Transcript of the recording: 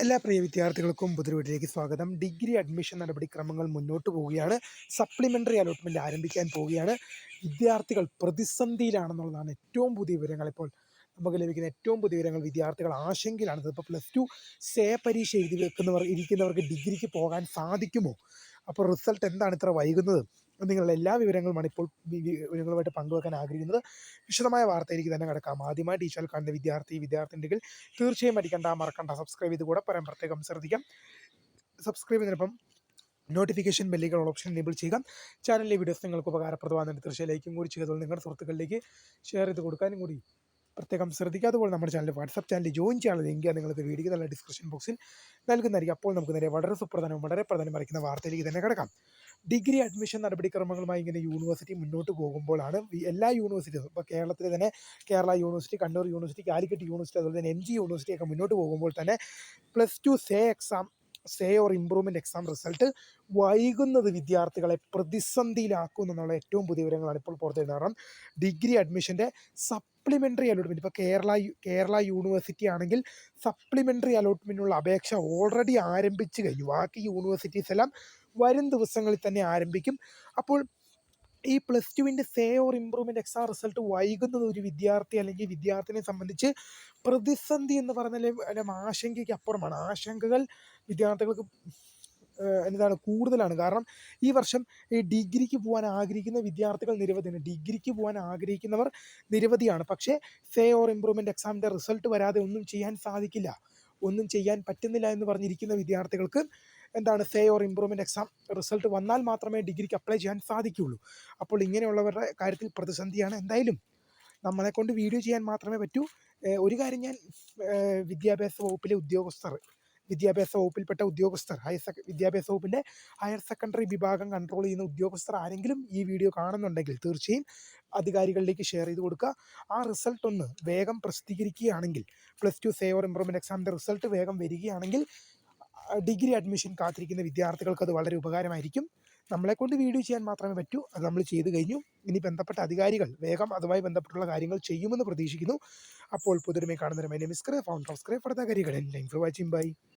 എല്ലാ പ്രിയ വിദ്യാർത്ഥികൾക്കും പുതിയ സ്വാഗതം. ഡിഗ്രി അഡ്മിഷൻ നടപടിക്രമങ്ങൾ മുന്നോട്ട് പോവുകയാണ്. സപ്ലിമെൻ്ററി അലോട്ട്മെൻറ്റ് ആരംഭിക്കാൻ പോവുകയാണ്. വിദ്യാർത്ഥികൾ പ്രതിസന്ധിയിലാണെന്നുള്ളതാണ് ഏറ്റവും പുതിയ വിവരങ്ങൾ. ഇപ്പോൾ നമുക്ക് ലഭിക്കുന്ന ഏറ്റവും പുതിയ വിവരങ്ങൾ, വിദ്യാർത്ഥികൾ ആശങ്കയിലാണ്. ഇപ്പോൾ +2 സേ പരീക്ഷ ഇരിക്കുന്നവർക്ക് ഡിഗ്രിക്ക് പോകാൻ സാധിക്കുമോ? അപ്പോൾ റിസൾട്ട് എന്താണ് ഇത്ര വൈകുന്നത്? നിങ്ങളുടെ എല്ലാ വിവരങ്ങളുമാണ് ഇപ്പോൾ വിവരങ്ങളുമായിട്ട് പങ്കുവെക്കാൻ ആഗ്രഹിക്കുന്നത്. വിശദമായ വാർത്തയിലേക്ക് തന്നെ കിടക്കാം. ആദ്യമായിട്ട് ഈ ചാനൽ കാണുന്ന വിദ്യാർത്ഥിനികൾ തീർച്ചയായും മറക്കണ്ട സബ്സ്ക്രൈബ് ചെയ്ത് കൂടെ പറയാൻ പ്രത്യേകം ശ്രദ്ധിക്കാം. സബ്സ്ക്രൈബ് ചെയ്തതിനൊപ്പം നോട്ടിഫിക്കേഷൻ ബെല്ലുകൾ ഓപ്ഷൻ എനേബിൾ ചെയ്യുക. ചാനലിലെ വീഡിയോസ് നിങ്ങൾക്ക് ഉപകാരപ്രദമാകുന്ന തീർച്ചയായും ലൈക്കും കൂടി ചെയ്തതുകൊണ്ട് നിങ്ങളുടെ സുഹൃത്തുക്കളിലേക്ക് ഷെയർ ചെയ്ത് കൊടുക്കാനും കൂടി പ്രത്യേകം ശ്രദ്ധിക്കുക. അതുപോലെ നമ്മുടെ ചാനൽ വാട്സപ്പ് ചാനൽ ജോയിൻ ചെയ്യാനുള്ള ലിങ്ക് നിങ്ങൾക്ക് വീഡിയോ നല്ല ഡിസ്ക്രിപ്ഷൻ ബോക്സിൽ നൽകുന്നതായിരിക്കും. അപ്പോൾ നമുക്ക് നേരെ വളരെ പ്രധാനം വരയ്ക്കുന്ന വാർത്തയിലേക്ക് തന്നെ കിടക്കാം. ഡിഗ്രി അഡ്മിഷൻ നടപടിക്രമങ്ങളുമായി ഇങ്ങനെ യൂണിവേഴ്സിറ്റി മുന്നോട്ട് പോകുമ്പോഴാണ് എല്ലാ യൂണിവേഴ്സിറ്റിയും, ഇപ്പോൾ കേരളത്തിലെ തന്നെ Kerala university, Kannur university, Calicut university, അതുപോലെ തന്നെ MG യൂണിവേഴ്സിറ്റി ഒക്കെ മുന്നോട്ട് പോകുമ്പോൾ തന്നെ +2 say or improvement exam result വൈകുന്നത് വിദ്യാർത്ഥികളെ പ്രതിസന്ധിയിലാക്കും എന്നുള്ള ഏറ്റവും പുതിയ വിവരങ്ങളാണ് ഇപ്പോൾ പുറത്തു വരുന്നത്. കാരണം ഡിഗ്രി അഡ്മിഷൻ്റെ സപ്ലിമെൻ്ററി അലോട്ട്മെൻറ്റ്, ഇപ്പോൾ കേരള യൂണിവേഴ്സിറ്റി ആണെങ്കിൽ സപ്ലിമെൻ്ററി അലോട്ട്മെൻറ്റിനുള്ള അപേക്ഷ ഓൾറെഡി ആരംഭിച്ചു കഴിഞ്ഞു. ബാക്കി യൂണിവേഴ്സിറ്റീസ് എല്ലാം വരും ദിവസങ്ങളിൽ തന്നെ ആരംഭിക്കും. അപ്പോൾ ഈ +2 say or improvement exam result വൈകുന്നത് ഒരു വിദ്യാർത്ഥി അല്ലെങ്കിൽ വിദ്യാർത്ഥിനെ സംബന്ധിച്ച് പ്രതിസന്ധി എന്ന് പറഞ്ഞാൽ ആശങ്കയ്ക്ക് അപ്പുറമാണ്. ആശങ്കകൾ വിദ്യാർത്ഥികൾക്ക് കൂടുതലാണ്. കാരണം ഈ വർഷം ഈ ഡിഗ്രിക്ക് പോകാൻ ആഗ്രഹിക്കുന്ന വിദ്യാർത്ഥികൾ നിരവധിയാണ്. ഡിഗ്രിക്ക് പോകാൻ ആഗ്രഹിക്കുന്നവർ നിരവധിയാണ്. പക്ഷേ സേ ഓർ ഇംപ്രൂവ്മെൻറ്റ് എക്സാമിൻ്റെ റിസൾട്ട് വരാതെ ഒന്നും ചെയ്യാൻ സാധിക്കില്ല, ഒന്നും ചെയ്യാൻ പറ്റുന്നില്ല എന്ന് പറഞ്ഞിരിക്കുന്ന വിദ്യാർത്ഥികൾക്ക് say or improvement exam result വന്നാൽ മാത്രമേ ഡിഗ്രിക്ക് അപ്ലൈ ചെയ്യാൻ സാധിക്കുകയുള്ളൂ. അപ്പോൾ ഇങ്ങനെയുള്ളവരുടെ കാര്യത്തിൽ പ്രതിസന്ധിയാണ്. എന്തായാലും നമ്മളെക്കൊണ്ട് വീഡിയോ ചെയ്യാൻ മാത്രമേ പറ്റൂ. ഒരു കാര്യം ഞാൻ വിദ്യാഭ്യാസ വകുപ്പിൽപ്പെട്ട ഉദ്യോഗസ്ഥർ, വിദ്യാഭ്യാസ വകുപ്പിൻ്റെ ഹയർ സെക്കൻഡറി വിഭാഗം കൺട്രോൾ ചെയ്യുന്ന ഉദ്യോഗസ്ഥർ ആരെങ്കിലും ഈ വീഡിയോ കാണുന്നുണ്ടെങ്കിൽ തീർച്ചയായും അധികാരികളിലേക്ക് ഷെയർ ചെയ്ത് കൊടുക്കുക. ആ റിസൾട്ട് ഒന്ന് വേഗം പ്രസിദ്ധീകരിക്കുകയാണെങ്കിൽ, +2 സേ ഓർ ഇംപ്രൂവ്മെൻറ്റ് എക്സാമിൻ്റെ റിസൾട്ട് വേഗം വരികയാണെങ്കിൽ ഡിഗ്രി അഡ്മിഷൻ കാത്തിരിക്കുന്ന വിദ്യാർത്ഥികൾക്ക് അത് വളരെ ഉപകാരമായിരിക്കും. നമ്മളെക്കൊണ്ട് വീഡിയോ ചെയ്യാൻ മാത്രമേ പറ്റൂ, അത് നമ്മൾ ചെയ്തു കഴിഞ്ഞു. ഇനി ബന്ധപ്പെട്ട അധികാരികൾ വേഗം അതുമായി ബന്ധപ്പെട്ടുള്ള കാര്യങ്ങൾ ചെയ്യുമെന്ന് പ്രതീക്ഷിക്കുന്നു. അപ്പോൾ പുതുമയെ കാണുന്നവരെ, my name is founder of scribe for the career. Thanks for watching. By.